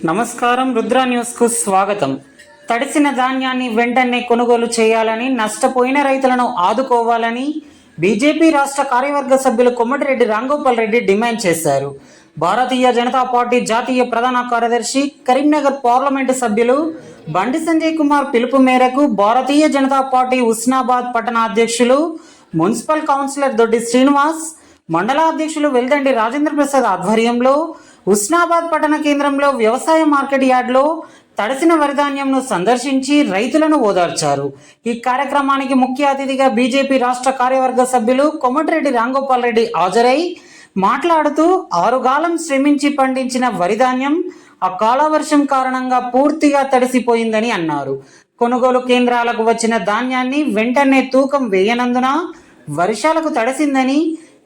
నమస్కారం, రుద్ర న్యూస్ కు స్వాగతం. తడిసిన ధాన్యాన్ని వెంటనే కొనుగోలు చేయాలని, నష్టపోయిన రైతులను ఆదుకోవాలని బీజేపీ రాష్ట్ర కార్యవర్గ సభ్యులు కొమ్మటిరెడ్డి రాంగోపాల్ రెడ్డి డిమాండ్ చేశారు. భారతీయ జనతా పార్టీ జాతీయ ప్రధాన కార్యదర్శి, కరీంనగర్ పార్లమెంటు సభ్యులు బండి సంజయ్ కుమార్ పిలుపు మేరకు భారతీయ జనతా పార్టీ హుస్నాబాద్ పట్టణ అధ్యక్షులు, మున్సిపల్ కౌన్సిలర్ దొడ్డి శ్రీనివాస్, మండల అధ్యక్షులు వెల్దండి రాజేంద్ర ప్రసాద్ ఆధ్వర్యంలో హుస్నాబాద్ పట్టణ కేంద్రంలో వ్యవసాయ మార్కెట్ యార్డ్లో తడిసిన వరిధాన్యంను సందర్శించి రైతులను ఓదార్చారు. ఈ కార్యక్రమానికి ముఖ్య అతిథిగా బీజేపీ రాష్ట్ర కార్యవర్గ సభ్యులు కొమ్మటిరెడ్డి రాంగోపాల్ రెడ్డి హాజరై మాట్లాడుతూ, ఆరుగాలం శ్రమించి పండించిన వరిధాన్యం అకాల వర్షం కారణంగా పూర్తిగా తడిసిపోయిందని అన్నారు. కొనుగోలు కేంద్రాలకు వచ్చిన ధాన్యాన్ని వెంటనే తూకం వేయనందున వర్షాలకు తడిసిందని,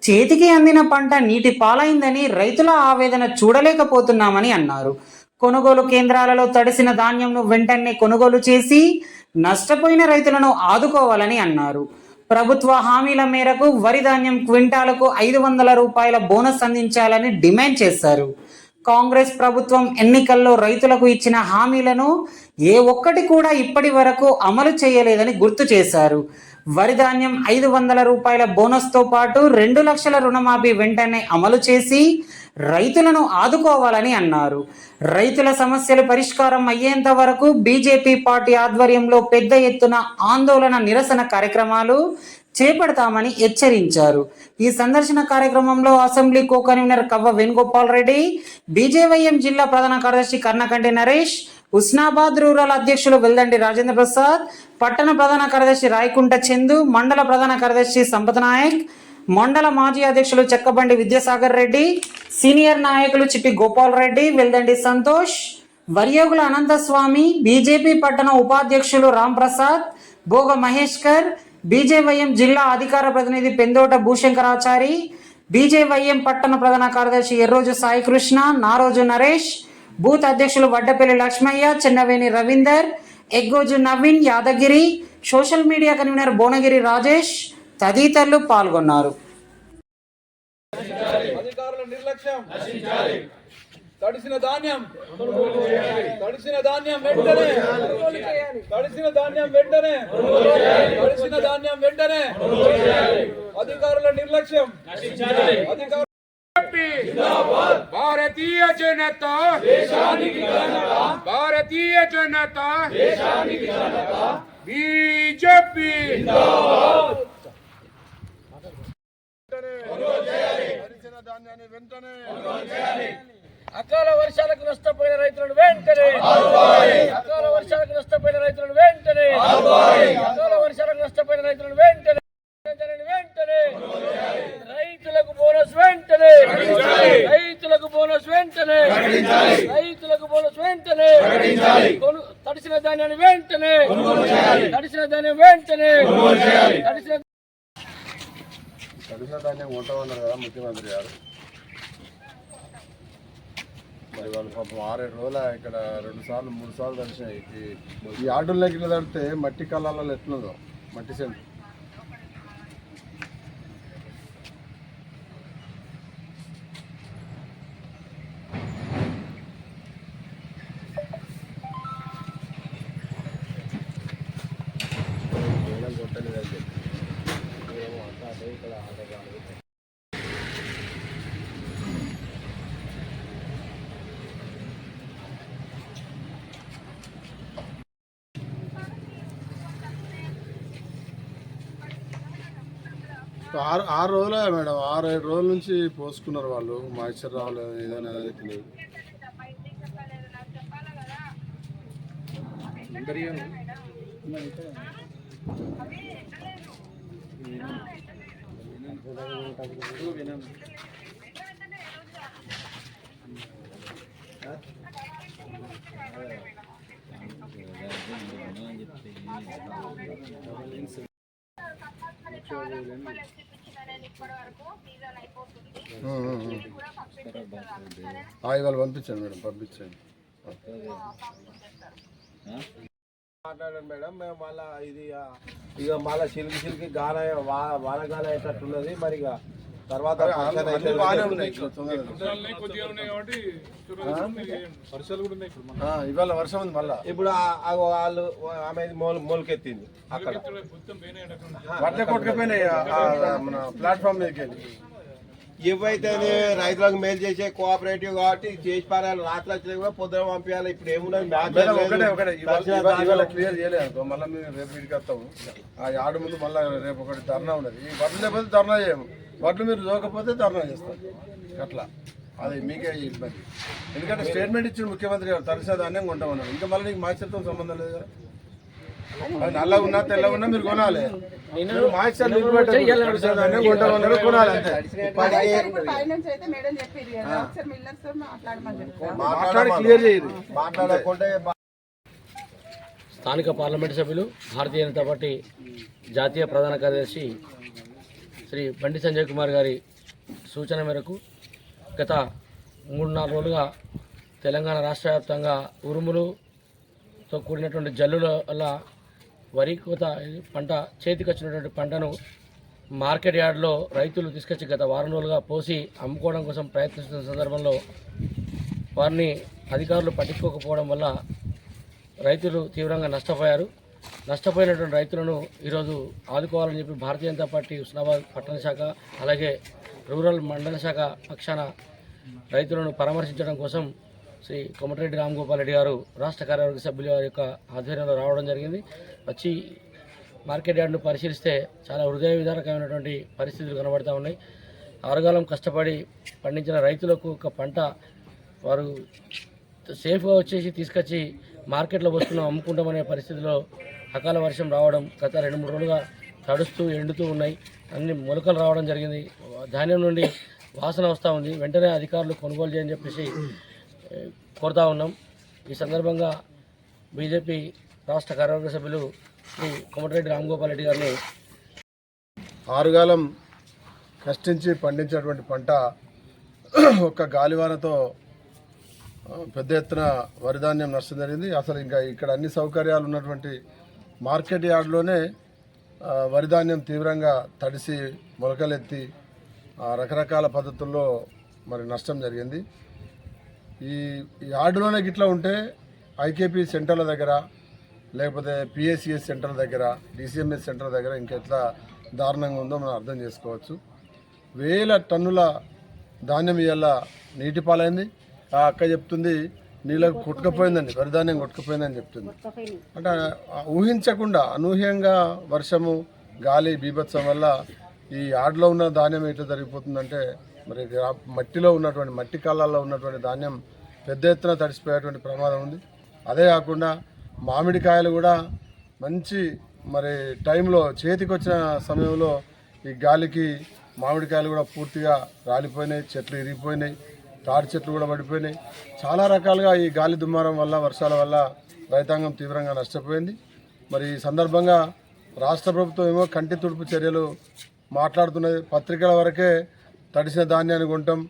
చేతికి అందిన పంట నీటి పాలైందని రైతుల ఆవేదన చూడలేకపోతున్నామని అన్నారు. కొనుగోలు కేంద్రాలలో తడిసిన ధాన్యంను వెంటనే కొనుగోలు చేసి నష్టపోయిన రైతులను ఆదుకోవాలని అన్నారు. ప్రభుత్వ హామీల మేరకు వరి ధాన్యం క్వింటాలకు 500 రూపాయల బోనస్ అందించాలని డిమాండ్ చేశారు. కాంగ్రెస్ ప్రభుత్వం ఎన్నికల్లో రైతులకు ఇచ్చిన హామీలను ఏ ఒక్కటి కూడా ఇప్పటి వరకు అమలు చేయలేదని గుర్తు చేశారు. వరి ధాన్యం 500 రూపాయల బోనస్తో పాటు 2 లక్షల రుణమాఫీ వెంటనే అమలు చేసి రైతులను ఆదుకోవాలని అన్నారు. రైతుల సమస్యలు పరిష్కారం అయ్యేంత వరకు బీజేపీ పార్టీ ఆధ్వర్యంలో పెద్ద ఎత్తున ఆందోళన, నిరసన కార్యక్రమాలు చేపడతామని హెచ్చరించారు. ఈ సందర్శన కార్యక్రమంలో assembly co convener Kavva Venugopal Reddy, BJYM జిల్లా ప్రధాన కార్యదర్శి కర్ణకంటి నరేష్, హుస్నాబాద్ రూరల్ అధ్యక్షులు వెల్దండి రాజేంద్ర ప్రసాద్, పట్టణ ప్రధాన కార్యదర్శి రాయకుంట చందు, మండల ప్రధాన కార్యదర్శి సంపత్ నాయక్, మండల మాజీ అధ్యక్షులు చెక్కబండి విద్యాసాగర్ రెడ్డి, సీనియర్ నాయకులు చిప్పి గోపాల్ రెడ్డి, వెల్దండి సంతోష్, వర్యోగుల అనంతస్వామి, బీజేపీ పట్టణ ఉపాధ్యక్షులు రామ్ ప్రసాద్, భోగ మహేష్కర్, బీజేవైఎం జిల్లా అధికార ప్రతినిధి పెందోట భూశంకరాచారి, బీజేవైఎం పట్టణ ప్రధాన కార్యదర్శి ఎర్రోజు సాయికృష్ణ, నారోజు నరేష్, బూత్ అధ్యక్షులు Vaddapalli Lakshmaiah, Chennaveni Ravinder, Eggoju Naveen, Yadagiri, social media convener Bhuvanagiri Rajesh తదితరులు పాల్గొన్నారు. తడిసిన ధాన్యం వెంటనే అధికారుల నిర్లక్ష్యం. భారతీయ జనతా బీజేపీ ధాన్యాన్ని వెంటనే అకాల వర్షాలకు నష్టపోయిన రైతులను వెంటనే అకాల వర్షాలకు నష్టపోయిన రైతులను వెంటనే అకాల వర్షాలకు నష్టపోయిన రైతులను వెంటనే వెంటనే రైతులకు బోనస్ వెంటనే రైతులకు బోనస్ వెంటనే రైతులకు బోనస్ వెంటనే తడిసిన ధాన్యాన్ని వెంటనే తడిసిన ధాన్యం వెంటనే తడిసిన ధాన్యం ఉంటామన్నారు కదా ముఖ్యమంత్రి గారు. మరి వాళ్ళు పాపం 6-7 రోజులు ఇక్కడ 2 సార్లు 3 సార్లు తడిచినాయి. ఈ ఆటోల్లోకి ఇట్లా తడితే మట్టి కళ్ళాలలో ఎట్లుందో మట్టి సెంటు. ఆరు రోజులే మేడం, 6-7 రోజుల నుంచి పోసుకున్నారు వాళ్ళు. మాయిశ్చర్ రావలేదు, ఏదైనా తెలియదు. ఇవాళ పంపించండి మేడం, పంపించండి. మాట్లాడండి మేడం. మేము మళ్ళీ ఇది ఇక మళ్ళీ చిలికి గాన వానగాన అయ్యేటట్టున్నది. మరి ఇక తర్వాత అన్ని బాగానే ఉన్నాయి ఇవాళ వర్షం ఉంది మళ్ళా ఇప్పుడు వాళ్ళు ఆమె మొలకెత్తింది అక్కడ వడ్లే కొట్టుకపోయినాయి మన ప్లాట్ఫామ్ మీదకి వెళ్ళి. ఏవైతే రైతులకు మేలు చేసే కోఆపరేటివ్ కాబట్టి చేసి పారాలి. రాత్రి వచ్చినా కూడా పొద్దున పంపించాలి. ఇప్పుడు ఏమున్నది ఒకటే ఇవాళ క్లియర్ చేయలేదు. మళ్ళీ మేము రేపు ఇంటికి వస్తాము. ఆ యార్డు ముందు మళ్ళీ రేపు ఒకటి ధర్నా ఉన్నది. ఈ వడ్లు లేకపోతే ధర్నా చేయము, వడ్లు మీరు చూకపోతే ధర్నా చేస్తాం. అట్లా అది మీకే ఇబ్బంది. ఎందుకంటే స్టేట్మెంట్ ఇచ్చిన ముఖ్యమంత్రి గారు తడిసిన ధాన్యం కొంటామన్నారు. ఇంకా మళ్ళీ నీకు మాయిశ్చర్తో సంబంధం లేదు కదా. అది నల్ల ఉన్నా తెల్ల ఉన్నా మీరు కొనాలి. మీరు మాయిశ్చర్ తడిసిన ధాన్యం కొంటామన్నారు, కొనాలి అంతే. మాట్లాడి క్లియర్ చేయరు. మాట్లాడకుంటే స్థానిక పార్లమెంటు సభ్యులు భారతీయ జనతా పార్టీ జాతీయ ప్రధాన కార్యదర్శి శ్రీ బండి సంజయ్ కుమార్ గారి సూచన మేరకు గత 3-4 రోజులుగా తెలంగాణ రాష్ట్ర వ్యాప్తంగా ఉరుములతో కూడినటువంటి జల్లుల వల్ల వరి కోత పంట చేతికి వచ్చినటువంటి పంటను మార్కెట్ యార్డ్లో రైతులు తీసుకొచ్చి గత వారం రోజులుగా పోసి అమ్ముకోవడం కోసం ప్రయత్నిస్తున్న సందర్భంలో వారిని అధికారులు పట్టించుకోకపోవడం వల్ల రైతులు తీవ్రంగా నష్టపోయారు. నష్టపోయినటువంటి రైతులను ఈరోజు ఆదుకోవాలని చెప్పి భారతీయ జనతా పార్టీ హుస్నాబాద్ పట్టణ శాఖ అలాగే రూరల్ మండల శాఖ పక్షాన రైతులను పరామర్శించడం కోసం శ్రీ కోమటిరెడ్డి రామగోపాల్ రెడ్డి గారు రాష్ట్ర కార్యవర్గ సభ్యుల యొక్క ఆధ్వర్యంలో రావడం జరిగింది. వచ్చి మార్కెట్ యార్డును పరిశీలిస్తే చాలా హృదయ విదారకమైనటువంటి పరిస్థితులు కనబడతా ఉన్నాయి. ఆరుగాలం కష్టపడి పండించిన రైతులకు ఒక పంట వారు సేఫ్గా వచ్చేసి తీసుకొచ్చి మార్కెట్లో వస్తున్నాం అమ్ముకుంటామనే పరిస్థితిలో అకాల వర్షం రావడం గత 2-3 రోజులుగా తడుస్తూ ఎండుతూ ఉన్నాయి. అన్ని మొలకలు రావడం జరిగింది. ధాన్యం నుండి వాసన వస్తూ ఉంది. వెంటనే అధికారులు కొనుగోలు చేయని చెప్పేసి కోరుతా ఉన్నాం. ఈ సందర్భంగా బీజేపీ రాష్ట్ర కార్యవర్గ సభ్యులు శ్రీ కోమటిరెడ్డి రామగోపాల్ రెడ్డి గారిని ఆరుగాలం కష్టించి పండించినటువంటి పంట ఒక్క గాలివానతో పెద్ద ఎత్తున వరిధాన్యం నష్టం జరిగింది. అసలు ఇంకా ఇక్కడ అన్ని సౌకర్యాలు ఉన్నటువంటి మార్కెట్ యార్డ్లోనే వరిధాన్యం తీవ్రంగా తడిసి మొలకలెత్తి రకరకాల పద్ధతుల్లో మరి నష్టం జరిగింది. ఈ యార్డులోనే గిట్లా ఉంటే ఐకేపీ సెంటర్ల దగ్గర లేకపోతే పిఎస్సిఎస్ సెంటర్ దగ్గర డిసిఎంఎస్ సెంటర్ దగ్గర ఇంకెట్లా దారుణంగా ఉందో మనం అర్థం చేసుకోవచ్చు. 1000 టన్నుల ధాన్యం ఇవాళ నీటి పాలైంది. ఆ అక్క చెప్తుంది నీళ్ళకు కొట్టుకుపోయిందని, వరిధాన్యం కొట్టుకుపోయిందని చెప్తుంది. అంటే ఊహించకుండా అనూహ్యంగా వర్షము గాలి బీభత్సం వల్ల ఈ యార్డ్లో ఉన్న ధాన్యం ఎట్లా జరిగిపోతుందంటే మరి మట్టిలో ఉన్నటువంటి మట్టి కాలాల్లో ఉన్నటువంటి ధాన్యం పెద్ద ఎత్తున తడిసిపోయేటువంటి ప్రమాదం ఉంది. అదే కాకుండా మామిడికాయలు కూడా మంచి మరి టైంలో చేతికి వచ్చిన సమయంలో ఈ గాలికి మామిడికాయలు కూడా పూర్తిగా రాలిపోయినాయి, చెట్లు ఇరిగిపోయినాయి, తాడి చెట్లు కూడా పడిపోయినాయి. చాలా రకాలుగా ఈ గాలి దుమారం వల్ల వర్షాల వల్ల రైతాంగం తీవ్రంగా నష్టపోయింది. మరి ఈ సందర్భంగా రాష్ట్ర ప్రభుత్వం ఏమో కంటి తుడుపు చర్యలు మాట్లాడుతున్నది. పత్రికల వరకే తడిసిన ధాన్యాన్ని కొంటాం,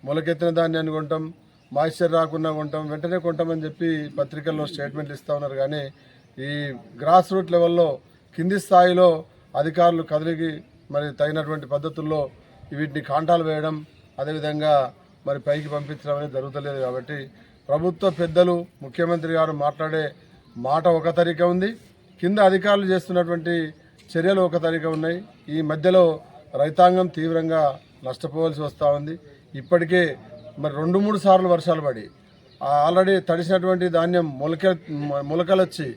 మొలకెత్తిన ధాన్యాన్ని కొంటాం, మాయిశ్చర్ రాకుండా కొంటాం, వెంటనే కొంటామని చెప్పి పత్రికల్లో స్టేట్మెంట్లు ఇస్తూ ఉన్నారు. కానీ ఈ గ్రాస్ రూట్ లెవెల్లో కింది స్థాయిలో అధికారులు కదిలికి మరి తగినటువంటి పద్ధతుల్లో వీటిని కాంటాలు వేయడం, అదేవిధంగా మరి పైకి పంపించడం అనేది జరుగుతలేదు. కాబట్టి ప్రభుత్వ పెద్దలు ముఖ్యమంత్రి గారు మాట్లాడే మాట ఒక తరీకా ఉంది, కింద అధికారులు చేస్తున్నటువంటి చర్యలు ఒక తరీకా ఉన్నాయి. ఈ మధ్యలో రైతాంగం తీవ్రంగా నష్టపోవాల్సి వస్తూ ఉంది. ఇప్పటికే మరి 2-3 సార్లు వర్షాలు పడి ఆల్రెడీ తడిసినటువంటి ధాన్యం మొలకలొచ్చి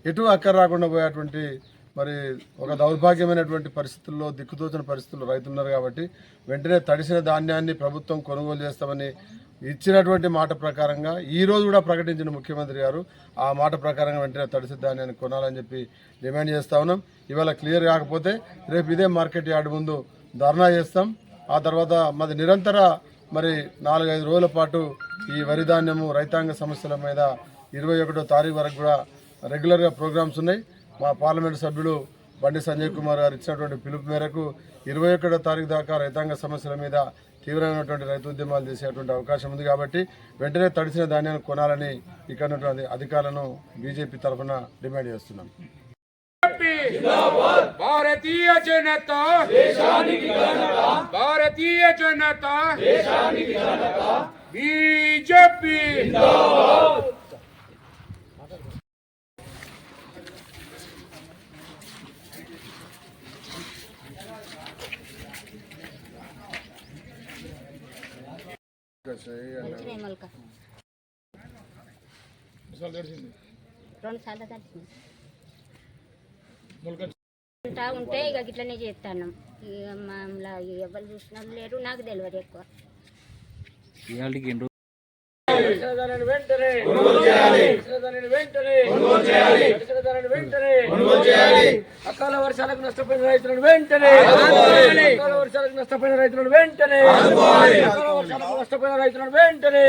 ఎటు అక్కర రాకుండా పోయేటువంటి మరి ఒక దౌర్భాగ్యమైనటువంటి పరిస్థితుల్లో దిక్కుతోచిన పరిస్థితుల్లో రైతున్నారు. కాబట్టి వెంటనే తడిసిన ధాన్యాన్ని ప్రభుత్వం కొనుగోలు చేస్తామని ఇచ్చినటువంటి మాట ప్రకారంగా ఈరోజు కూడా ప్రకటించిన ముఖ్యమంత్రి గారు ఆ మాట ప్రకారంగా వెంటనే తడిసిన ధాన్యాన్ని కొనాలని చెప్పి డిమాండ్ చేస్తూ ఉన్నాం. ఇవాళ క్లియర్ కాకపోతే రేపు ఇదే మార్కెట్ యార్డ్ ముందు ధర్నా చేస్తాం. ఆ తర్వాత మాది నిరంతర మరి 4-5 రోజుల పాటు ఈ వరి ధాన్యము రైతాంగ సమస్యల మీద 21వ తారీఖు వరకు కూడా రెగ్యులర్గా ప్రోగ్రామ్స్ ఉన్నాయి. మా పార్లమెంటు సభ్యుడు బండి సంజయ్ కుమార్ గారు ఇచ్చినటువంటి పిలుపు మేరకు 21వ తారీఖు దాకా రైతాంగ సమస్యల మీద తీవ్రమైనటువంటి రైతు ఉద్యమాలు చేసేటువంటి అవకాశం ఉంది. కాబట్టి వెంటనే తడిసిన ధాన్యాన్ని కొనాలని ఇక్కడ ఉన్నటువంటి అధికారులను బీజేపీ తరఫున డిమాండ్ చేస్తున్నాం. భారతీయ జనతా భారతీయ జనతా బీజేపీ మంచిగా మొలక 2 సార్లు తడిచింది ఉంటా ఉంటే ఇక గిట్లనే చేస్తాను. ఇక మామూలు ఎవరు చూసిన లేరు, నాకు తెలియదు ఎక్కువ. అకాల వర్షాలకు నష్టపోయిన రైతులను వెంటనే అకాల వర్షాలకు నష్టపోయిన రైతులను వెంటనే అకాల వర్షాలకు నష్టపోయిన రైతులను వెంటనే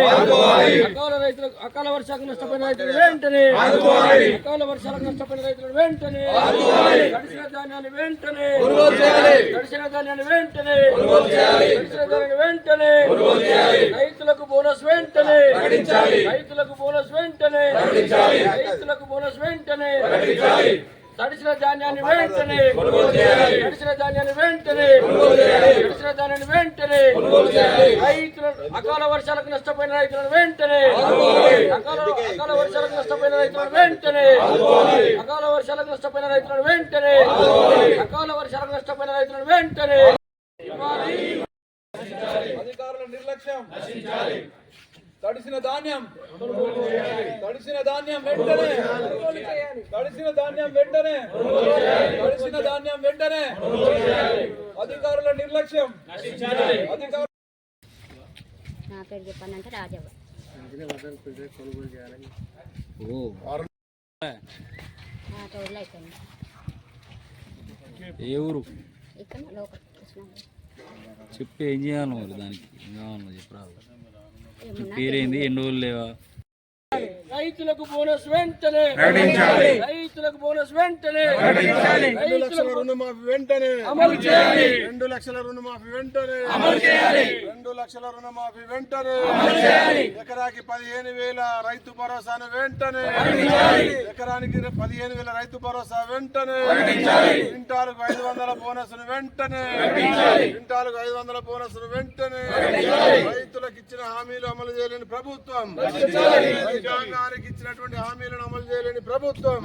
అకాల వర్షాలకు నష్టపోయిన రైతులను వెంటనే అకాల వర్షాలకు నష్టపోయిన రైతులను వెంటనే తడిసిన ధాన్యాన్ని వెంటనే తడిసిన ధాన్యాన్ని వెంటనే తడిసిన ధాన్యాన్ని వెంటనే రైతులకు బోనస్ వెంటనే రైతులకు బోనస్ వెంటనే రైతులకు బోనస్ వెంటనే తడిసిన ధాన్యాన్ని వెంటనే తడిసిన ధాన్యాన్ని వెంటనే తడిసిన ధాన్యాన్ని వెంటనే రైతుల అకాల వర్షాలకు నష్టపోయిన రైతులను వెంటనే అకాల వర్షాలకు నష్టపోయిన రైతులను వెంటనే అకాల వర్షాలకు నష్టపోయిన రైతులను వెంటనే అకాల వర్షాలకు నష్టపోయిన రైతులను వెంటనే అధికారుల నిర్లక్ష్యం తడిసిన ధాన్యం తడిసిన ధాన్యం వెంటనే తడిసిన ధాన్యం వెంటనే తడిసిన ధాన్యం వెంటనే అధికారుల నిర్లక్ష్యం అధికారులు నా పేరు చెప్పానంటే రాజవ్వ. నా తోడులో అయిపోయింది. ఏ ఊరు ఇక్కడ లోకల్ కృష్ణ చెప్పి ఏం చేయాలి మరి దానికి కావాలి చెప్పరాదు పేరేంది ఎన్ని రోజులు లేవా రైతులకు బోనస్ వెంటనే రైతులకు బోనస్ వెంటనే 2 లక్షల రుణమాఫీ వెంటనే అమలు చేయాలి 2 లక్షల రుణమాఫీ వెంటనే 2 లక్షల రుణమాఫీ వెంటనే ఎకరాకి 15,000 రైతు భరోసాను వెంటనే ఎకరానికి 15,000 రైతు భరోసా వెంటనే క్వింటాలకు 500 బోనస్ వెంటనే క్వింటాలకు 500 బోనస్ వెంటనే రైతులకు ఇచ్చిన హామీలు అమలు చేయలేని ప్రభుత్వం రైతాంగానికి ఇచ్చినటువంటి హామీలను అమలు చేయలేని ప్రభుత్వం